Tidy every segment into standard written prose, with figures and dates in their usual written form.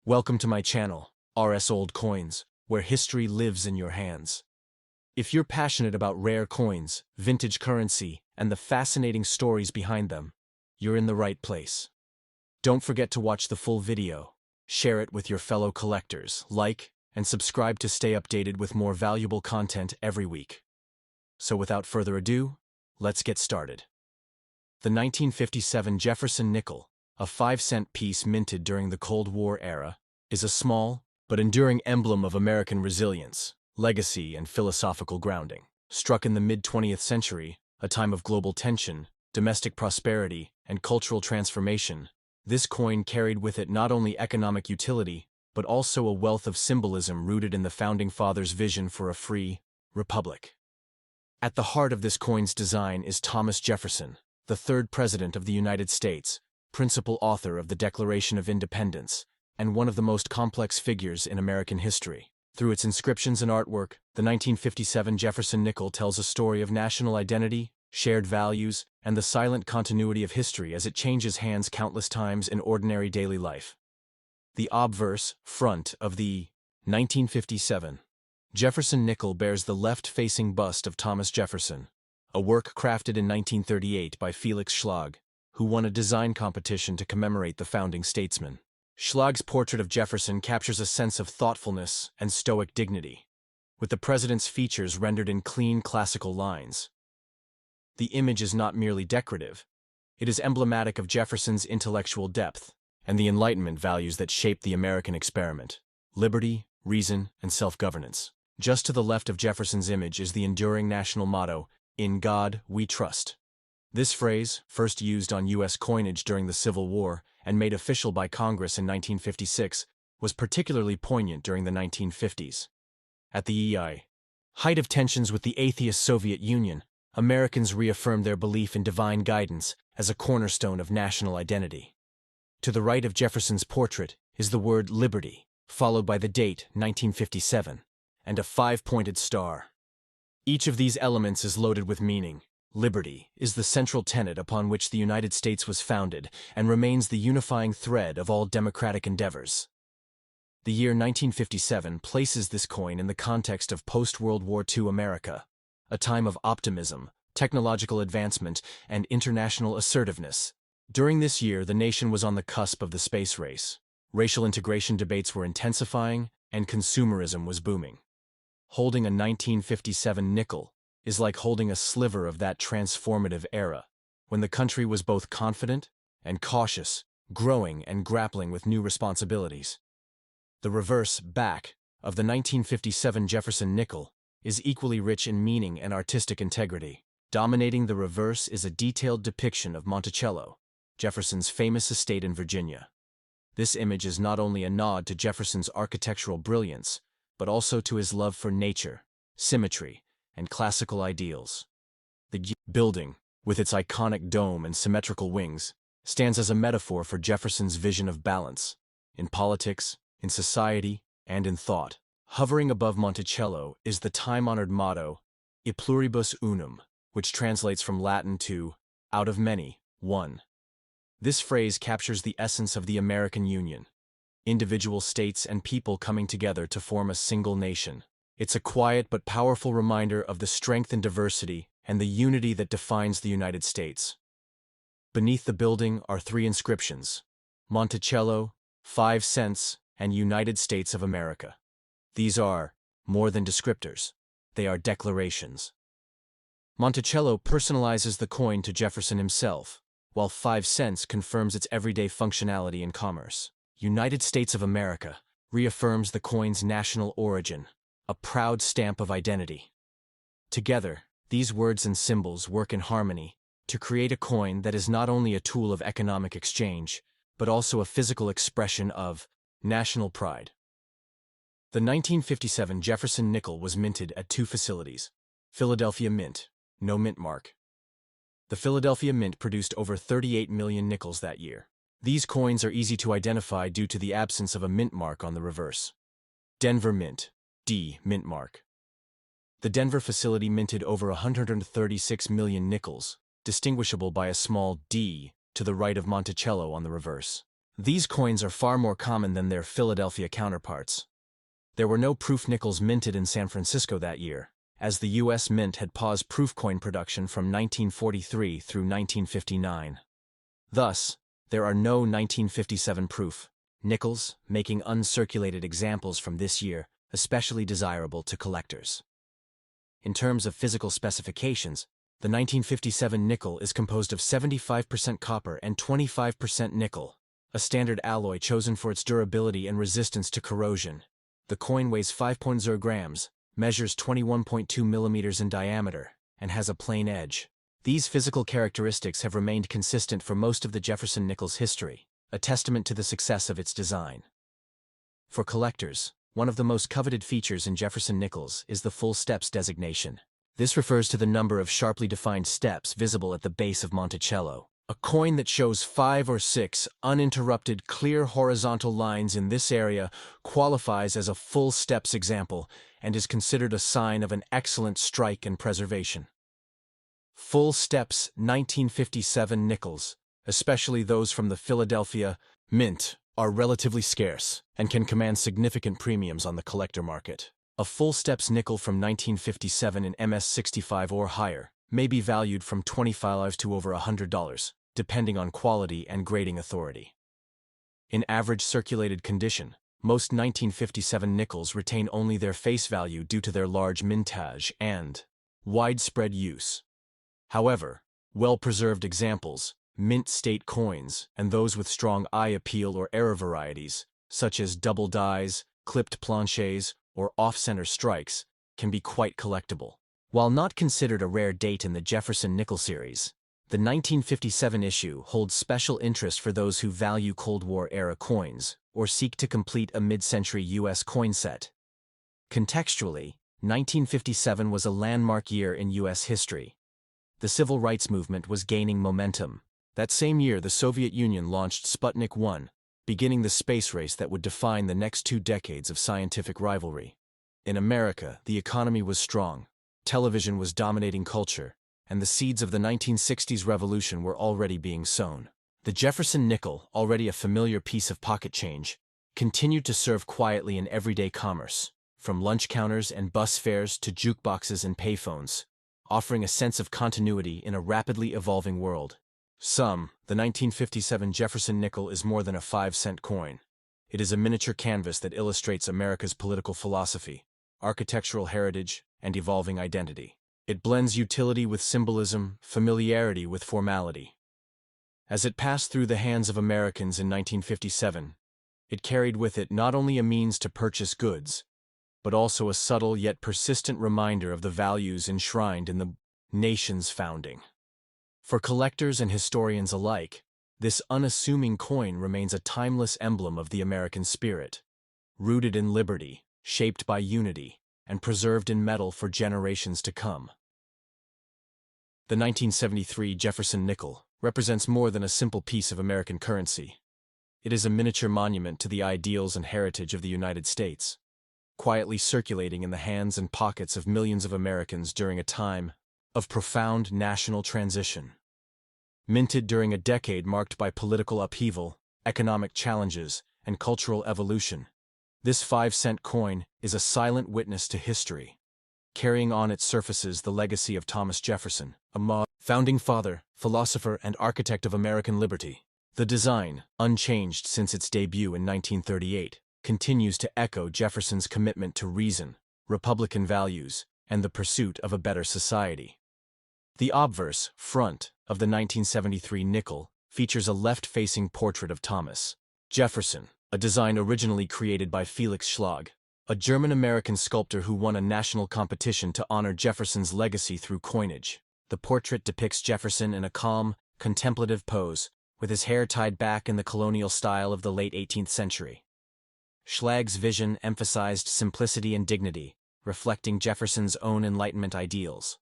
Welcome to my channel, RS Old Coins, where history lives in your hands. If you're passionate about rare coins, vintage currency, and the fascinating stories behind them, you're in the right place. Don't forget to watch the full video, share it with your fellow collectors, like, and subscribe to stay updated with more valuable content every week. So without further ado, let's get started. The 1957 Jefferson nickel, a 5-cent piece minted during the Cold War era, is a small but enduring emblem of American resilience, legacy, and philosophical grounding. Struck in the mid-20th century, a time of global tension, domestic prosperity, and cultural transformation, this coin carried with it not only economic utility, but also a wealth of symbolism rooted in the Founding Fathers' vision for a free republic. At the heart of this coin's design is Thomas Jefferson, the third President of the United States, principal author of the Declaration of Independence, and one of the most complex figures in American history. Through its inscriptions and artwork, the 1957 Jefferson nickel tells a story of national identity, shared values, and the silent continuity of history as it changes hands countless times in ordinary daily life. The obverse, front, of the 1957 Jefferson nickel bears the left-facing bust of Thomas Jefferson, a work crafted in 1938 by Felix Schlag, who won a design competition to commemorate the founding statesman. Schlag's portrait of Jefferson captures a sense of thoughtfulness and stoic dignity, with the president's features rendered in clean classical lines. The image is not merely decorative, it is emblematic of Jefferson's intellectual depth and the Enlightenment values that shaped the American experiment: liberty, reason, and self-governance. Just to the left of Jefferson's image is the enduring national motto, "In God We Trust." This phrase, first used on U.S. coinage during the Civil War and made official by Congress in 1956, was particularly poignant during the 1950s. At the height of tensions with the atheist Soviet Union, Americans reaffirmed their belief in divine guidance as a cornerstone of national identity. To the right of Jefferson's portrait is the word liberty, followed by the date 1957, and a 5-pointed star. Each of these elements is loaded with meaning. Liberty is the central tenet upon which the United States was founded and remains the unifying thread of all democratic endeavors. The year 1957 places this coin in the context of post-World War II America, a time of optimism, technological advancement, and international assertiveness. During this year, the nation was on the cusp of the space race. Racial integration debates were intensifying, and consumerism was booming. Holding a 1957 nickel is like holding a sliver of that transformative era, when the country was both confident and cautious, growing and grappling with new responsibilities. The reverse, back, of the 1957 Jefferson nickel is equally rich in meaning and artistic integrity. Dominating the reverse is a detailed depiction of Monticello, Jefferson's famous estate in Virginia. This image is not only a nod to Jefferson's architectural brilliance, but also to his love for nature, symmetry, and classical ideals. The building, with its iconic dome and symmetrical wings, stands as a metaphor for Jefferson's vision of balance, in politics, in society, and in thought. Hovering above Monticello is the time-honored motto, E pluribus unum, which translates from Latin to, out of many, one. This phrase captures the essence of the American Union, individual states and people coming together to form a single nation. It's a quiet but powerful reminder of the strength and diversity and the unity that defines the United States. Beneath the building are 3 inscriptions: Monticello, 5 cents, and United States of America. These are more than descriptors. They are declarations. Monticello personalizes the coin to Jefferson himself, while 5 cents confirms its everyday functionality in commerce. United States of America reaffirms the coin's national origin, a proud stamp of identity. Together, these words and symbols work in harmony to create a coin that is not only a tool of economic exchange, but also a physical expression of national pride. The 1957 Jefferson nickel was minted at 2 facilities: Philadelphia Mint, no mint mark. The Philadelphia Mint produced over 38 million nickels that year. These coins are easy to identify due to the absence of a mint mark on the reverse. Denver Mint, D mint mark. The Denver facility minted over 136 million nickels, distinguishable by a small D to the right of Monticello on the reverse. These coins are far more common than their Philadelphia counterparts. There were no proof nickels minted in San Francisco that year, as the U.S. Mint had paused proof coin production from 1943 through 1959. Thus, there are no 1957 proof nickels, making uncirculated examples from this year especially desirable to collectors. In terms of physical specifications, the 1957 nickel is composed of 75% copper and 25% nickel, a standard alloy chosen for its durability and resistance to corrosion. The coin weighs 5.0 grams, measures 21.2 millimeters in diameter, and has a plain edge. These physical characteristics have remained consistent for most of the Jefferson nickel's history, a testament to the success of its design. For collectors, one of the most coveted features in Jefferson nickels is the full steps designation. This refers to the number of sharply defined steps visible at the base of Monticello. A coin that shows 5 or 6 uninterrupted, clear horizontal lines in this area qualifies as a full steps example and is considered a sign of an excellent strike and preservation. Full steps 1957 nickels, especially those from the Philadelphia Mint, are relatively scarce and can command significant premiums on the collector market. A full steps nickel from 1957 in MS65 or higher may be valued from $25 to over $100, depending on quality and grading authority. In average circulated condition, most 1957 nickels retain only their face value due to their large mintage and widespread use. However, well-preserved examples, mint state coins, and those with strong eye appeal or error varieties, such as double dies, clipped planchets, or off-center strikes, can be quite collectible. While not considered a rare date in the Jefferson nickel series, the 1957 issue holds special interest for those who value Cold War-era coins or seek to complete a mid-century U.S. coin set. Contextually, 1957 was a landmark year in U.S. history. The civil rights movement was gaining momentum. That same year, the Soviet Union launched Sputnik 1, beginning the space race that would define the next 2 decades of scientific rivalry. In America, the economy was strong, television was dominating culture, and the seeds of the 1960s revolution were already being sown. The Jefferson nickel, already a familiar piece of pocket change, continued to serve quietly in everyday commerce, from lunch counters and bus fares to jukeboxes and payphones, offering a sense of continuity in a rapidly evolving world. The 1957 Jefferson nickel is more than a 5-cent coin. It is a miniature canvas that illustrates America's political philosophy, architectural heritage, and evolving identity. It blends utility with symbolism, familiarity with formality. As it passed through the hands of Americans in 1957, it carried with it not only a means to purchase goods, but also a subtle yet persistent reminder of the values enshrined in the nation's founding. For collectors and historians alike, this unassuming coin remains a timeless emblem of the American spirit, rooted in liberty, shaped by unity, and preserved in metal for generations to come. The 1973 Jefferson nickel represents more than a simple piece of American currency. It is a miniature monument to the ideals and heritage of the United States, quietly circulating in the hands and pockets of millions of Americans during a time of profound national transition. Minted during a decade marked by political upheaval, economic challenges, and cultural evolution, this 5-cent coin is a silent witness to history, carrying on its surfaces the legacy of Thomas Jefferson, a founding father, philosopher, and architect of American liberty. The design, unchanged since its debut in 1938, continues to echo Jefferson's commitment to reason, Republican values, and the pursuit of a better society. The obverse, front, of the 1973 nickel features a left-facing portrait of Thomas Jefferson, a design originally created by Felix Schlag, a German-American sculptor who won a national competition to honor Jefferson's legacy through coinage. The portrait depicts Jefferson in a calm, contemplative pose, with his hair tied back in the colonial style of the late 18th century. Schlag's vision emphasized simplicity and dignity, reflecting Jefferson's own Enlightenment ideals.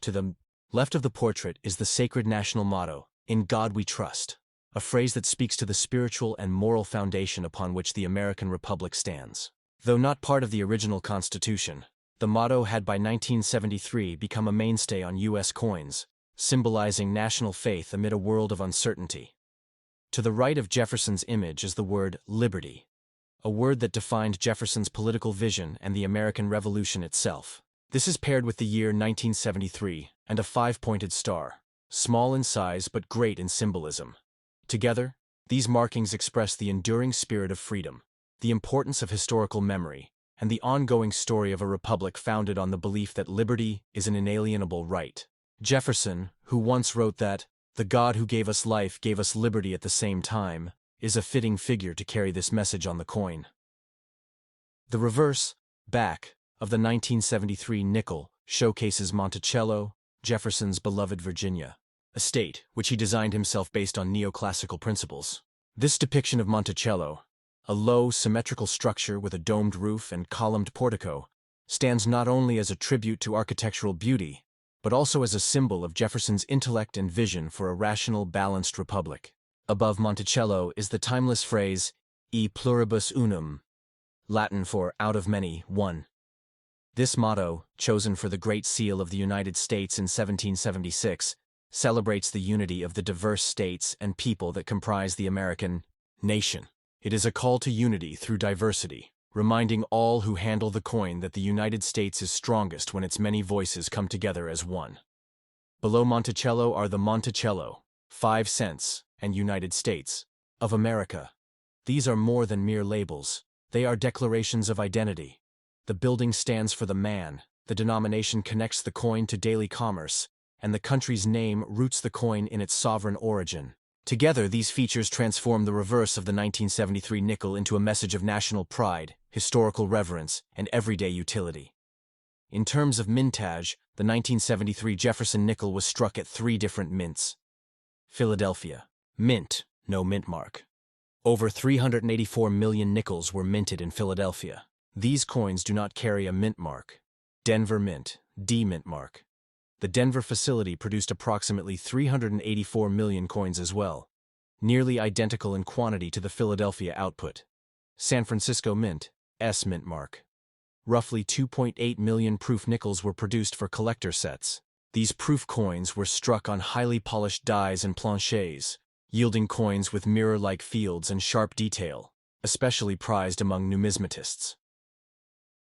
To the left of the portrait is the sacred national motto, "In God We Trust," a phrase that speaks to the spiritual and moral foundation upon which the American Republic stands. Though not part of the original Constitution, the motto had by 1973 become a mainstay on U.S. coins, symbolizing national faith amid a world of uncertainty. To the right of Jefferson's image is the word liberty, a word that defined Jefferson's political vision and the American Revolution itself. This is paired with the year 1973 and a five-pointed star, small in size but great in symbolism. Together, these markings express the enduring spirit of freedom, the importance of historical memory, and the ongoing story of a republic founded on the belief that liberty is an inalienable right. Jefferson, who once wrote that, "The God who gave us life gave us liberty at the same time," is a fitting figure to carry this message on the coin. The reverse, back, of the 1973 nickel showcases Monticello, Jefferson's beloved Virginia estate, which he designed himself based on neoclassical principles. This depiction of Monticello, a low, symmetrical structure with a domed roof and columned portico, stands not only as a tribute to architectural beauty, but also as a symbol of Jefferson's intellect and vision for a rational, balanced republic. Above Monticello is the timeless phrase, "E pluribus unum," Latin for "out of many, one." This motto, chosen for the Great Seal of the United States in 1776, celebrates the unity of the diverse states and people that comprise the American nation. It is a call to unity through diversity, reminding all who handle the coin that the United States is strongest when its many voices come together as one. Below Monticello are the Monticello, 5 cents, and United States of America. These are more than mere labels. They are declarations of identity. The building stands for the man, the denomination connects the coin to daily commerce, and the country's name roots the coin in its sovereign origin. Together, these features transform the reverse of the 1973 nickel into a message of national pride, historical reverence, and everyday utility. In terms of mintage, the 1973 Jefferson nickel was struck at 3 different mints. Philadelphia. Mint, no mint mark. Over 384 million nickels were minted in Philadelphia. These coins do not carry a mint mark. Denver Mint, D mint mark. The Denver facility produced approximately 384 million coins as well, nearly identical in quantity to the Philadelphia output. San Francisco Mint, S mint mark. Roughly 2.8 million proof nickels were produced for collector sets. These proof coins were struck on highly polished dies and planchets, yielding coins with mirror-like fields and sharp detail, especially prized among numismatists.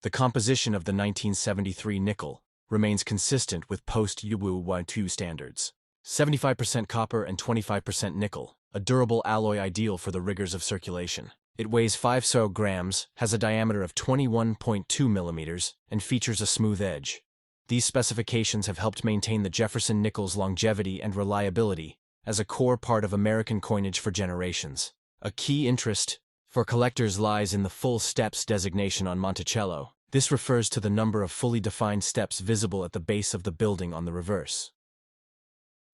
The composition of the 1973 nickel remains consistent with post-UWY2 standards. 75% copper and 25% nickel, a durable alloy ideal for the rigors of circulation. It weighs 5 grams, has a diameter of 21.2 millimeters, and features a smooth edge. These specifications have helped maintain the Jefferson nickel's longevity and reliability as a core part of American coinage for generations. A key interest for collectors lies in the full steps designation on Monticello. This refers to the number of fully defined steps visible at the base of the building on the reverse.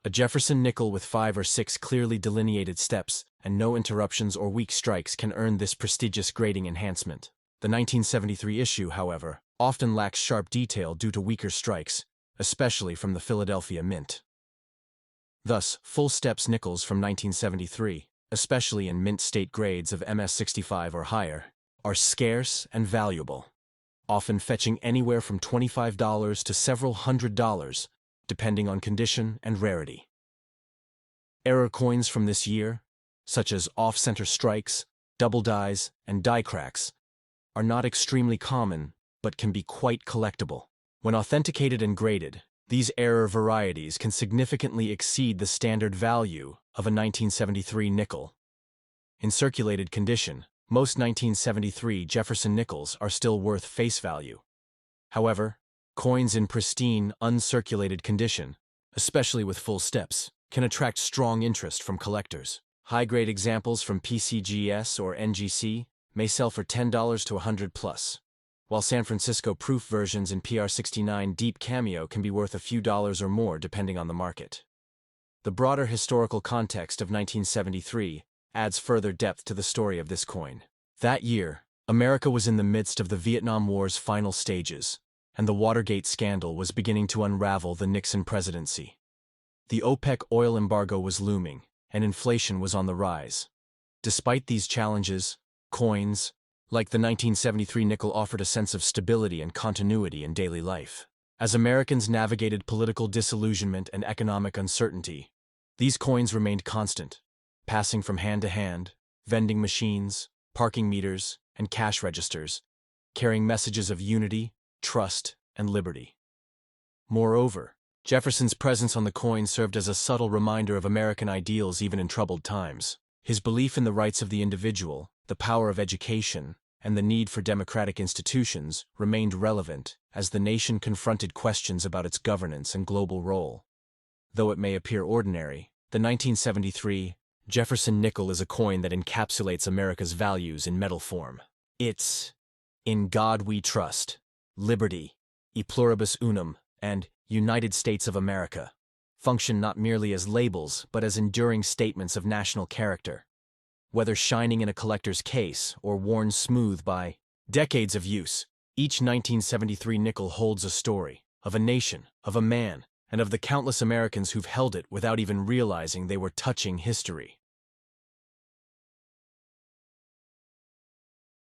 A Jefferson nickel with 5 or 6 clearly delineated steps and no interruptions or weak strikes can earn this prestigious grading enhancement. The 1973 issue, however, often lacks sharp detail due to weaker strikes, especially from the Philadelphia Mint. Thus, full steps nickels from 1973, especially in mint state grades of MS65 or higher, are scarce and valuable, often fetching anywhere from $25 to several $100s, depending on condition and rarity. Error coins from this year, such as off-center strikes, double dies, and die cracks, are not extremely common, but can be quite collectible. When authenticated and graded, these error varieties can significantly exceed the standard value of a 1973 nickel. In circulated condition, most 1973 Jefferson nickels are still worth face value. However, coins in pristine, uncirculated condition, especially with full steps, can attract strong interest from collectors. High-grade examples from PCGS or NGC may sell for $10 to $100 plus, while San Francisco proof versions in PR69 Deep Cameo can be worth a few dollars or more depending on the market. The broader historical context of 1973 adds further depth to the story of this coin. That year, America was in the midst of the Vietnam War's final stages, and the Watergate scandal was beginning to unravel the Nixon presidency. The OPEC oil embargo was looming, and inflation was on the rise. Despite these challenges, coins, like the 1973 nickel, offered a sense of stability and continuity in daily life. As Americans navigated political disillusionment and economic uncertainty, these coins remained constant, passing from hand to hand, vending machines, parking meters, and cash registers, carrying messages of unity, trust, and liberty. Moreover, Jefferson's presence on the coin served as a subtle reminder of American ideals even in troubled times. His belief in the rights of the individual, the power of education, and the need for democratic institutions remained relevant as the nation confronted questions about its governance and global role. Though it may appear ordinary, the 1973 Jefferson nickel is a coin that encapsulates America's values in metal form. It's "In God We Trust," "Liberty," "E Pluribus Unum," and "United States of America" function not merely as labels but as enduring statements of national character. Whether shining in a collector's case or worn smooth by decades of use, each 1973 nickel holds a story of a nation, of a man, and of the countless Americans who've held it without even realizing they were touching history.